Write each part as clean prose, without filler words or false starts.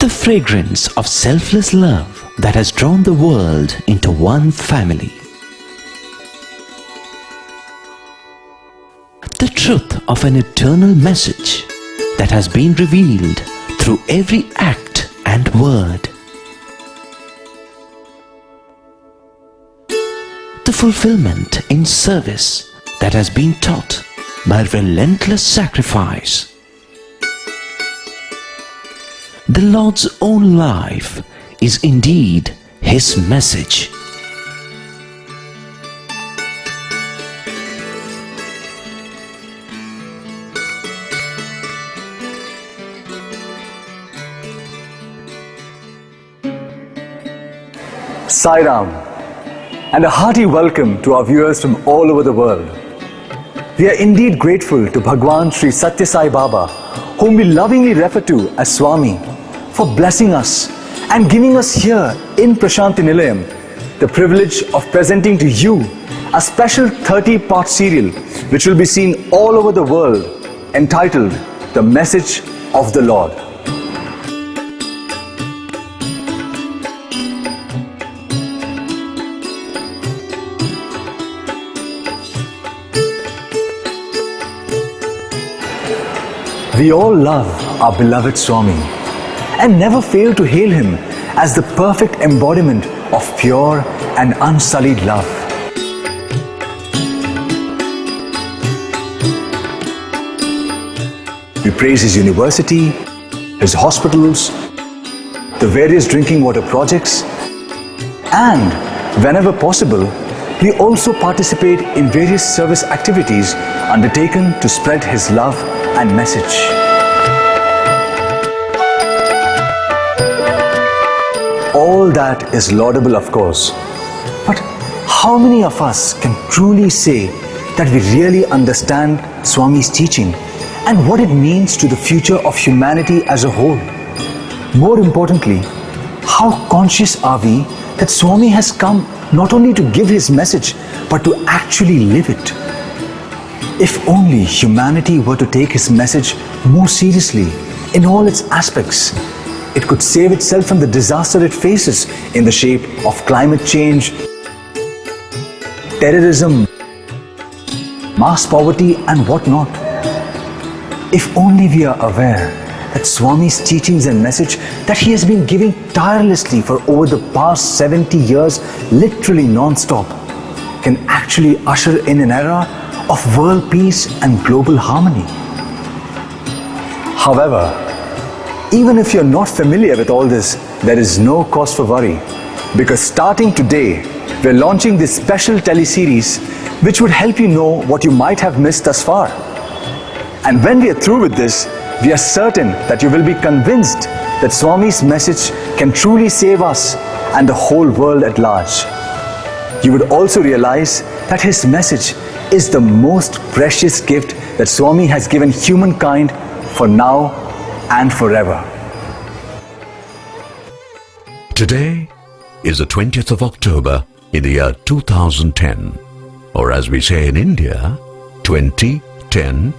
The fragrance of selfless love that has drawn the world into one family. The truth of an eternal message that has been revealed through every act and word. The fulfillment in service that has been taught by relentless sacrifice. The Lord's own life is indeed His message. Sai Ram, and a hearty welcome to our viewers from all over the world. We are indeed grateful to Bhagwan Sri Sathya Sai Baba, whom we lovingly refer to as Swami, for blessing us and giving us here in Prashanti Nilayam the privilege of presenting to you a special 30-part serial which will be seen all over the world, entitled The Message of the Lord. We all love our beloved Swami and never fail to hail him as the perfect embodiment of pure and unsullied love. We praise his university, his hospitals, the various drinking water projects, and whenever possible, we also participate in various service activities undertaken to spread his love and message. All that is laudable, of course, but how many of us can truly say that we really understand Swami's teaching and what it means to the future of humanity as a whole? More importantly, how conscious are we that Swami has come not only to give his message but to actually live it? If only humanity were to take his message more seriously in all its aspects, it could save itself from the disaster it faces in the shape of climate change, terrorism, mass poverty and whatnot. If only we are aware that Swami's teachings and message that he has been giving tirelessly for over the past 70 years, literally non-stop, can actually usher in an era of world peace and global harmony. However, even if you're not familiar with all this, there is no cause for worry, because starting today, we're launching this special teleseries which would help you know what you might have missed thus far. And when we are through with this, we are certain that you will be convinced that Swami's message can truly save us and the whole world at large. You would also realize that his message is the most precious gift that Swami has given humankind for now and forever. Today is the 20th of October in the year 2010, or as we say in India, 2010.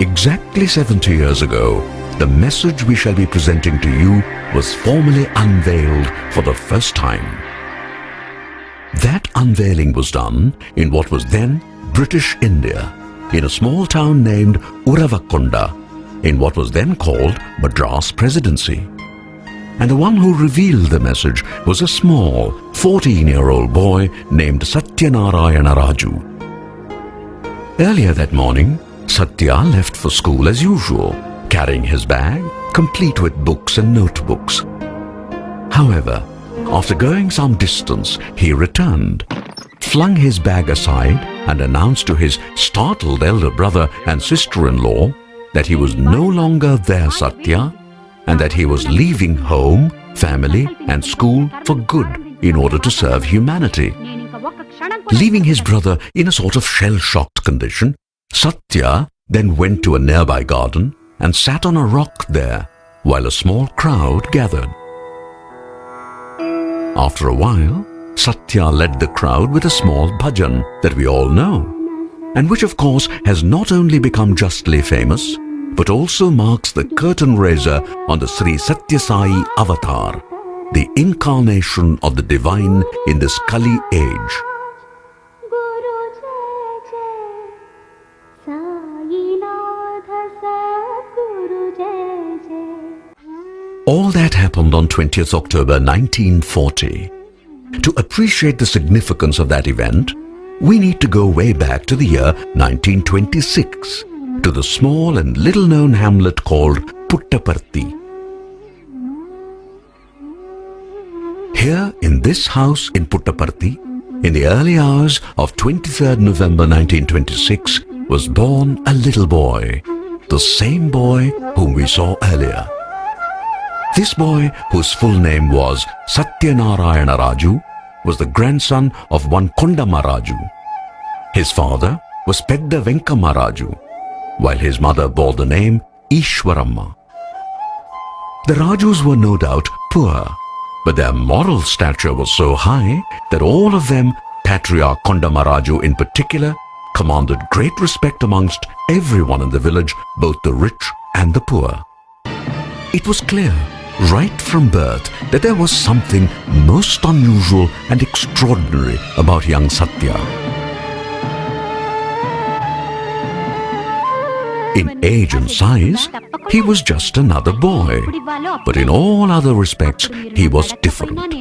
Exactly 70 years ago, the message we shall be presenting to you was formally unveiled for the first time. That unveiling was done in what was then British India, in a small town named Uravakonda, in what was then called Madras Presidency. And the one who revealed the message was a small 14-year-old boy named Satyanarayana Raju. Earlier that morning, Satya left for school as usual, carrying his bag, complete with books and notebooks. However, after going some distance, he returned, flung his bag aside, and announced to his startled elder brother and sister-in-law that he was no longer their Satya, and that he was leaving home, family, and school for good in order to serve humanity. Leaving his brother in a sort of shell-shocked condition, Satya then went to a nearby garden and sat on a rock there while a small crowd gathered. After a while, Satya led the crowd with a small bhajan that we all know, and which of course has not only become justly famous, but also marks the curtain raiser on the Sri Sathya Sai avatar, the incarnation of the divine in this Kali age. All that happened on 20th October 1940. To appreciate the significance of that event, we need to go way back to the year 1926, to the small and little-known hamlet called Puttaparthi. Here in this house in Puttaparthi, in the early hours of 23rd November 1926, was born a little boy, the same boy whom we saw earlier. This boy, whose full name was Satyanarayana Raju, was the grandson of one Kondamaraju. His father was Pedda Venkamaraju, while his mother bore the name Ishwaramma. The Rajus were no doubt poor, but their moral stature was so high that all of them, Patriarch Kondamaraju in particular, commanded great respect amongst everyone in the village, both the rich and the poor. It was clear right from birth that there was something most unusual and extraordinary about young Sathya. In age and size, he was just another boy, but in all other respects, he was different.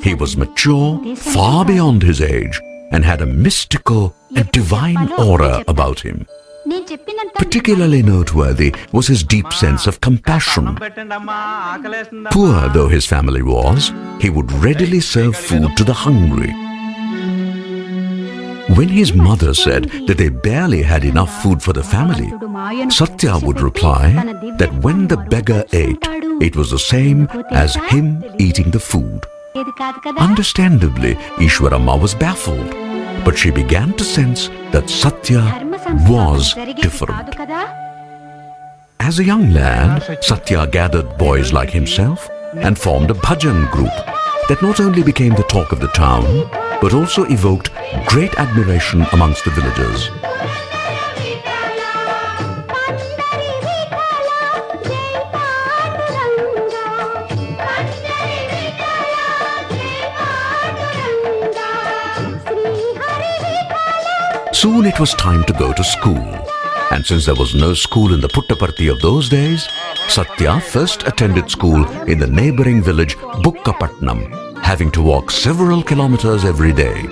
He was mature, far beyond his age, and had a mystical and divine aura about him. Particularly noteworthy was his deep sense of compassion. Poor though his family was, he would readily serve food to the hungry. When his mother said that they barely had enough food for the family, Sathya would reply that when the beggar ate, it was the same as him eating the food. Understandably, Ishwaramma was baffled, but she began to sense that Sathya was different. As a young lad, Sathya gathered boys like himself and formed a bhajan group that not only became the talk of the town, but also evoked great admiration amongst the villagers. Soon it was time to go to school, and since there was no school in the Puttaparthi of those days, Sathya first attended school in the neighboring village Bukkapatnam, having to walk several kilometers every day.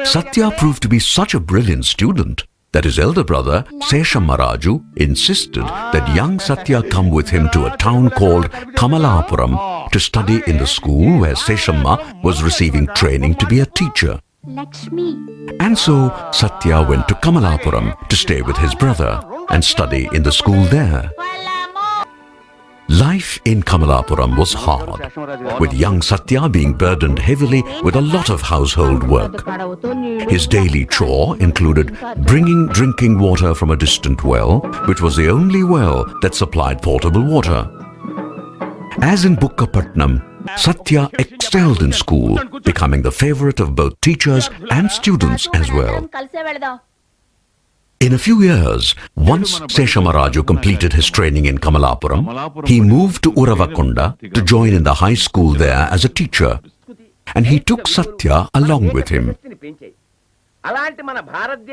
Sathya proved to be such a brilliant student that his elder brother, Seshammaraju, insisted that young Sathya come with him to a town called Kamalapuram to study in the school where Seshamma was receiving training to be a teacher. And so Sathya went to Kamalapuram to stay with his brother and study in the school there. Life in Kamalapuram was hard, with young Sathya being burdened heavily with a lot of household work. His daily chore included bringing drinking water from a distant well, which was the only well that supplied potable water. As in Bukkapatnam, Sathya excelled in school, becoming the favorite of both teachers and students as well. In a few years, once Seshammaraju completed his training in Kamalapuram, he moved to Uravakonda to join in the high school there as a teacher, and he took Sathya along with him.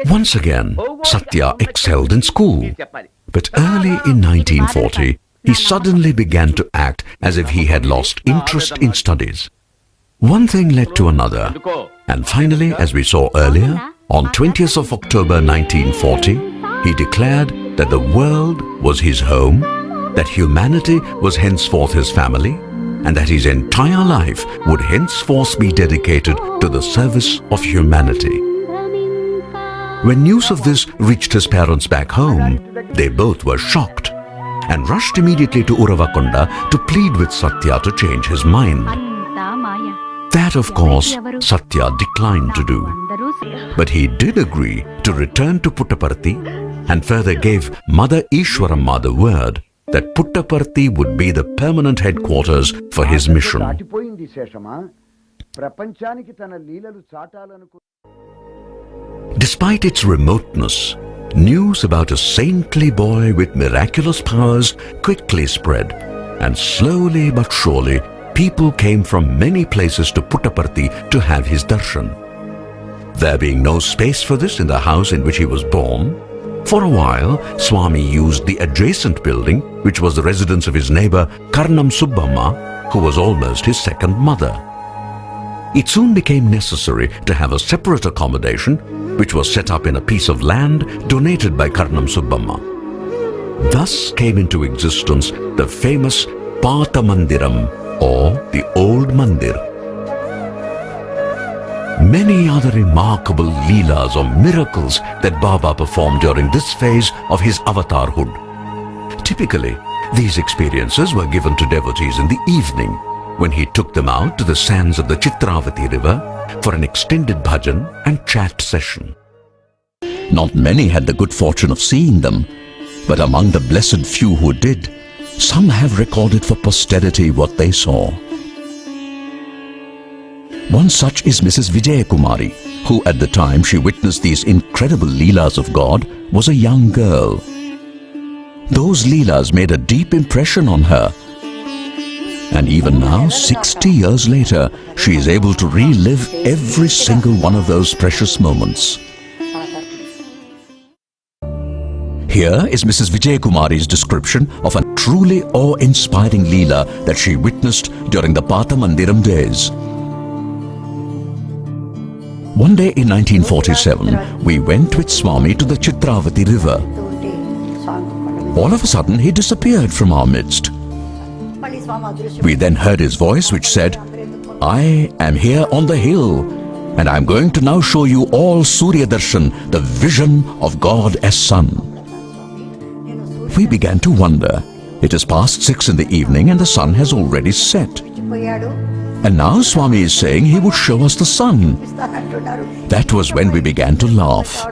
Once again, Sathya excelled in school, but early in 1940, he suddenly began to act as if he had lost interest in studies. One thing led to another, and finally, as we saw earlier, on 20th of October 1940, he declared that the world was his home, that humanity was henceforth his family, and that his entire life would henceforth be dedicated to the service of humanity. When news of this reached his parents back home, they both were shocked and rushed immediately to Uravakonda to plead with Sathya to change his mind. That, of course, Sathya declined to do. But he did agree to return to Puttaparthi and further gave Mother Ishwaramma the word that Puttaparthi would be the permanent headquarters for his mission. Despite its remoteness, News about a saintly boy with miraculous powers quickly spread, and slowly but surely, people came from many places to Puttaparthi to have his darshan. There being no space for this in the house in which he was born, for a while, Swami used the adjacent building, which was the residence of his neighbor Karnam Subbamma, who was almost his second mother. It soon became necessary to have a separate accommodation, which was set up in a piece of land donated by Karnam Subbamma. Thus came into existence the famous Pata Mandiram, or the Old Mandir. Many other remarkable leelas or miracles that Baba performed during this phase of his avatarhood. Typically, these experiences were given to devotees in the evening, when he took them out to the sands of the Chitravati river for an extended bhajan and chat session. Not many had the good fortune of seeing them, but among the blessed few who did, some have recorded for posterity what they saw. One such is Mrs. Vijaya Kumari, who at the time she witnessed these incredible leelas of God was a young girl. Those leelas made a deep impression on her, and even now, 60 years later, she is able to relive every single one of those precious moments. Here is Mrs. Vijay Kumari's description of a truly awe-inspiring leela that she witnessed during the Pata Mandiram days. One day in 1947, we went with Swami to the Chitravati river. All of a sudden, he disappeared from our midst. We then heard his voice which said, "I am here on the hill, and I am going to now show you all Surya Darshan, the vision of God as Sun." We began to wonder. It is past 6 in the evening and the sun has already set. And now Swami is saying he would show us the sun. That was when we began to laugh.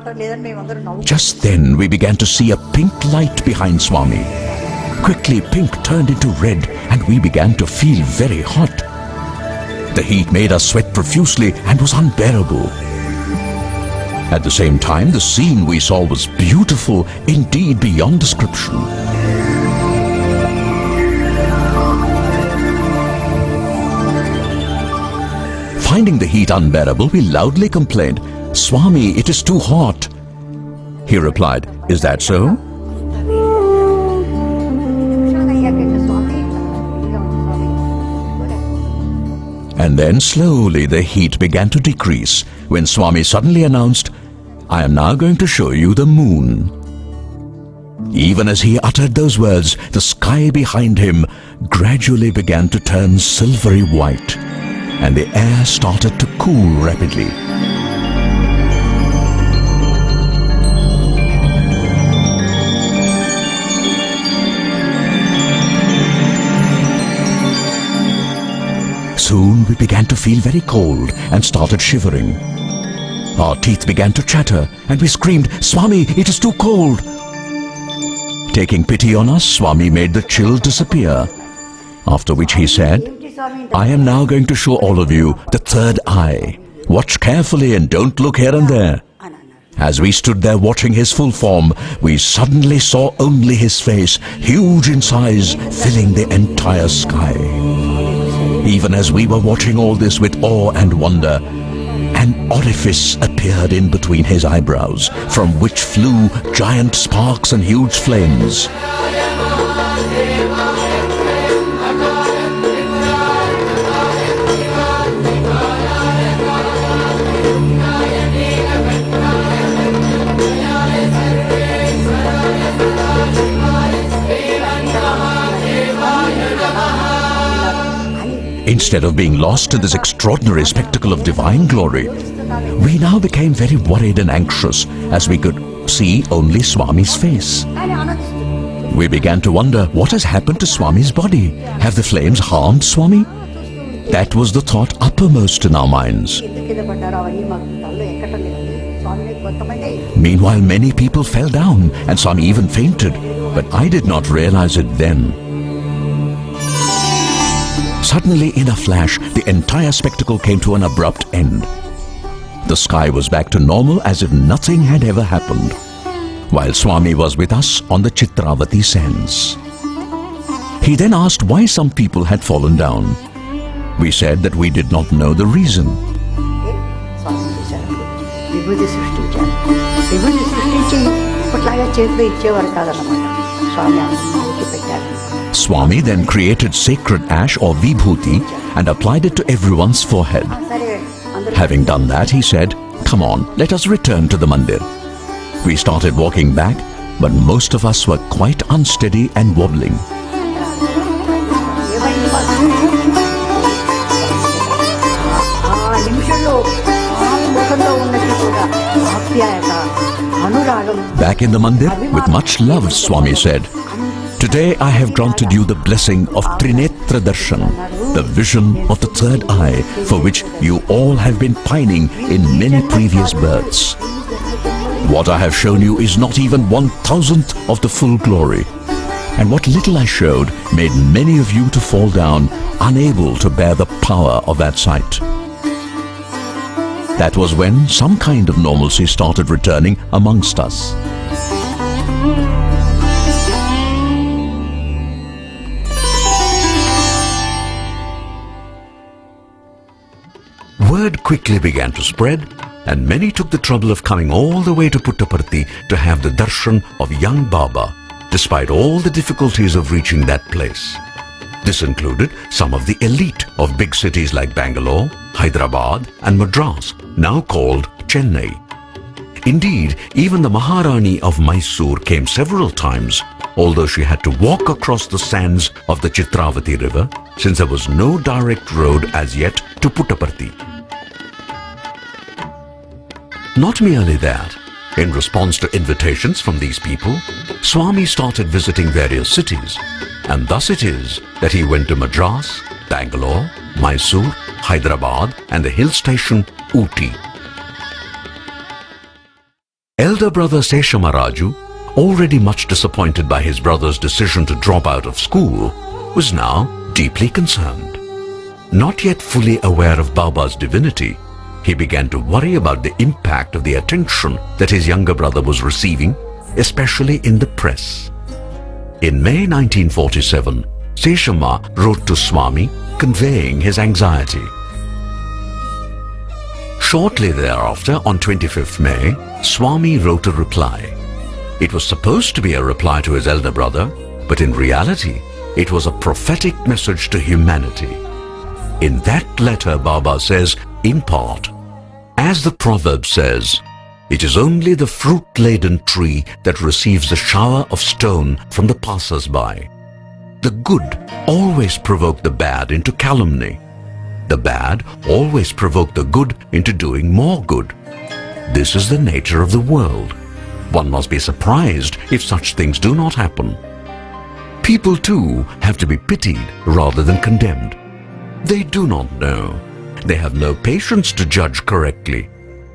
Just then we began to see a pink light behind Swami. Quickly pink turned into red and we began to feel very hot. The heat made us sweat profusely and was unbearable. At the same time, the scene we saw was beautiful, indeed beyond description. Finding the heat unbearable, we loudly complained, "Swami, it is too hot." He replied, "Is that so?" And then slowly the heat began to decrease when Swami suddenly announced, "I am now going to show you the moon." Even as he uttered those words, the sky behind him gradually began to turn silvery white, and the air started to cool rapidly. Soon we began to feel very cold and started shivering. Our teeth began to chatter and we screamed, "Swami, it is too cold!" Taking pity on us, Swami made the chill disappear. After which he said, "I am now going to show all of you the third eye. Watch carefully and don't look here and there." As we stood there watching his full form, we suddenly saw only his face, huge in size, filling the entire sky. Even as we were watching all this with awe and wonder, an orifice appeared in between his eyebrows, from which flew giant sparks and huge flames. Instead of being lost in this extraordinary spectacle of divine glory, we now became very worried and anxious as we could see only Swami's face. We began to wonder, what has happened to Swami's body? Have the flames harmed Swami? That was the thought uppermost in our minds. Meanwhile, many people fell down and some even fainted, but I did not realize it then. Suddenly, in a flash, the entire spectacle came to an abrupt end. The sky was back to normal as if nothing had ever happened. while Swami was with us on the Chitravati sands. He then asked why some people had fallen down. We said that we did not know the reason. విభూతి సృష్టించారు. విభూతి సృష్టించి ఇప్పట్లాగా చేతిలో ఇచ్చేవారు కాదన్నమాట. స్వామి అందరికీ పెట్టారు. Swami then created sacred ash or vibhuti and applied it to everyone's forehead. Having done that, he said, "Come on, let us return to the mandir." We started walking back, but most of us were quite unsteady and wobbling. Back in the mandir, with much love, Swami said, "Today I have granted you the blessing of Trinetra Darshan, the vision of the third eye for which you all have been pining in many previous births. What I have shown you is not even 1,000th of the full glory. And what little I showed made many of you to fall down, unable to bear the power of that sight." That was when some kind of normalcy started returning amongst us. Word quickly began to spread, and many took the trouble of coming all the way to Puttaparthi to have the darshan of young Baba, despite all the difficulties of reaching that place. This included some of the elite of big cities like Bangalore, Hyderabad and Madras, now called Chennai. Indeed, even the Maharani of Mysore came several times, although she had to walk across the sands of the Chitravati river, since there was no direct road as yet to Puttaparthi. Not merely that, in response to invitations from these people, Swami started visiting various cities, and thus it is that he went to Madras, Bangalore, Mysore, Hyderabad and the hill station Ooty. Elder brother Seshamaraju, already much disappointed by his brother's decision to drop out of school, was now deeply concerned. Not yet fully aware of Baba's divinity, he began to worry about the impact of the attention that his younger brother was receiving, especially in the press. In May 1947, Seshama wrote to Swami conveying his anxiety. Shortly thereafter, on 25th May, Swami wrote a reply. It was supposed to be a reply to his elder brother, but in reality, it was a prophetic message to humanity. In that letter, Baba says, in part, as the proverb says, "It is only the fruit-laden tree that receives a shower of stone from the passers-by. The good always provoke the bad into calumny. The bad always provoke the good into doing more good. This is the nature of the world. One must be surprised if such things do not happen. People too have to be pitied rather than condemned. They do not know. They have no patience to judge correctly.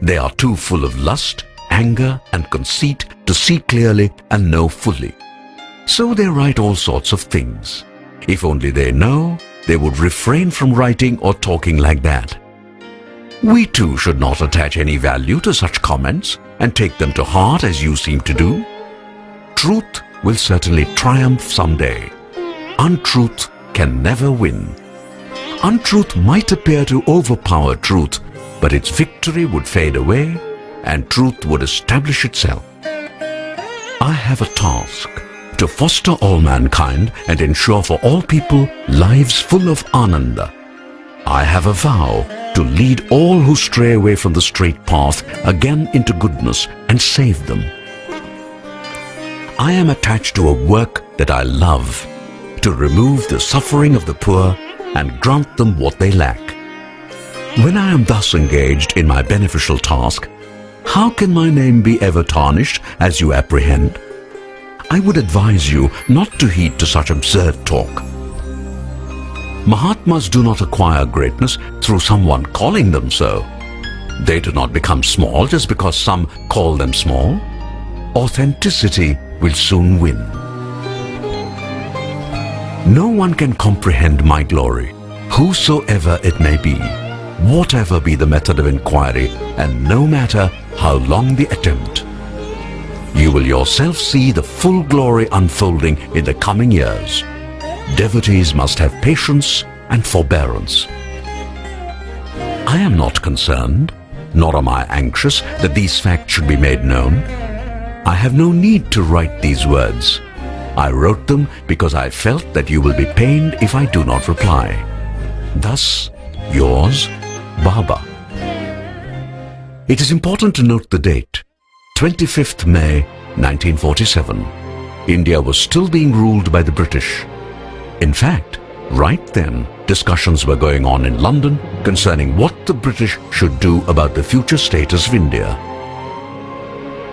They are too full of lust, anger and conceit to see clearly and know fully. So they write all sorts of things. If only they know, they would refrain from writing or talking like that. We too should not attach any value to such comments and take them to heart as you seem to do. Truth will certainly triumph someday. Untruth can never win. Untruth might appear to overpower truth, but its victory would fade away and truth would establish itself. I have a task to foster all mankind and ensure for all people lives full of ananda. I have a vow to lead all who stray away from the straight path again into goodness and save them. I am attached to a work that I love, to remove the suffering of the poor and grant them what they lack. When I am thus engaged in my beneficial task, how can my name be ever tarnished as you apprehend? I would advise you not to heed to such absurd talk. Mahatmas do not acquire greatness through someone calling them so. They do not become small just because some call them small. Authenticity will soon win. No one can comprehend my glory, whosoever it may be, whatever be the method of inquiry, and no matter how long the attempt. you will yourself see the full glory unfolding in the coming years. Devotees must have patience and forbearance. I am not concerned, nor am I anxious that these facts should be made known. I have no need to write these words. I wrote them because I felt that you will be pained if I do not reply. Thus, yours, Baba. It is important to note the date, 25th May 1947. India was still being ruled by the British. In fact, right then, discussions were going on in London concerning what the British should do about the future status of India.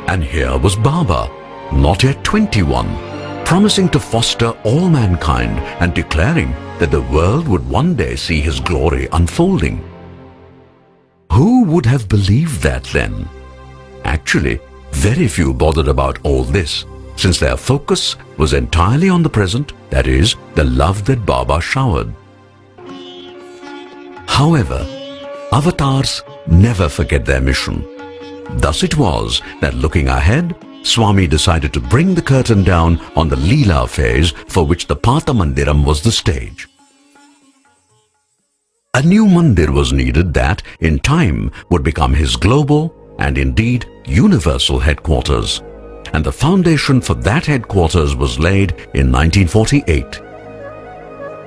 And here was Baba, not yet 21, promising to foster all mankind and declaring that the world would one day see his glory unfolding. Who would have believed that then? Actually, very few bothered about all this, since their focus was entirely on the present, that is, the love that Baba showered. However, avatars never forget their mission. Thus it was that looking ahead, Swami decided to bring the curtain down on the Leela phase for which the Patha Mandiram was the stage. A new mandir was needed that, in time, would become his global and indeed universal headquarters. And the foundation for that headquarters was laid in 1948.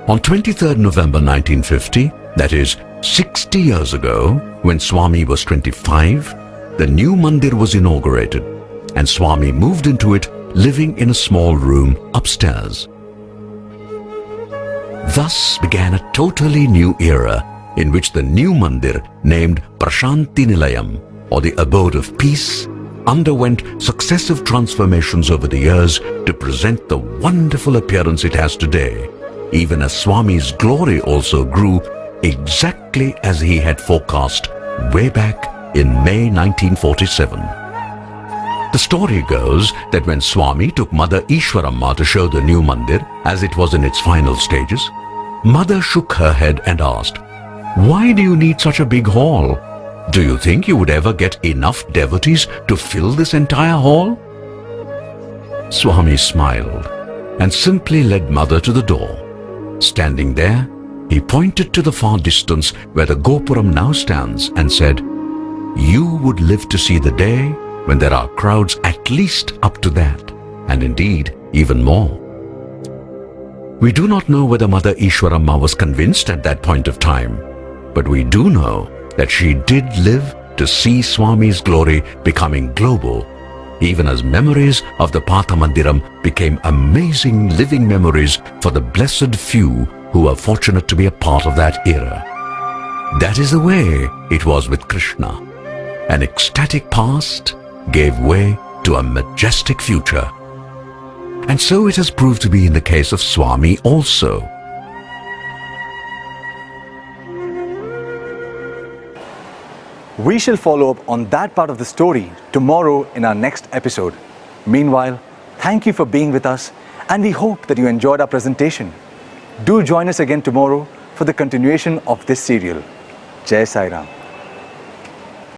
On 23rd November 1950, that is 60 years ago, when Swami was 25, the new mandir was inaugurated, and Swami moved into it, living in a small room upstairs. Thus began a totally new era in which the new mandir, named Prashanti Nilayam, or the abode of peace, underwent successive transformations over the years to present the wonderful appearance it has today, even as Swami's glory also grew exactly as he had forecast way back in May 1947. The story goes that when Swami took Mother Ishwaramma to show the new mandir as it was in its final stages, Mother shook her head and asked, "Why do you need such a big hall? Do you think you would ever get enough devotees to fill this entire hall?" Swami smiled and simply led Mother to the door. Standing there, he pointed to the far distance where the Gopuram now stands and said, "You would live to see the day when there are crowds at least up to that, and indeed even more." We do not know whether Mother Ishwaramma was convinced at that point of time, but we do know that she did live to see Swami's glory becoming global, even as memories of the Patha Mandiram became amazing living memories for the blessed few who were fortunate to be a part of that era. That is the way it was with Krishna. An ecstatic past gave way to a majestic future. And so it has proved to be in the case of Swami also. We shall follow up on that part of the story tomorrow in our next episode. Meanwhile, thank you for being with us, and we hope that you enjoyed our presentation. Do join us again tomorrow for the continuation of this serial. Jai Sai Ram.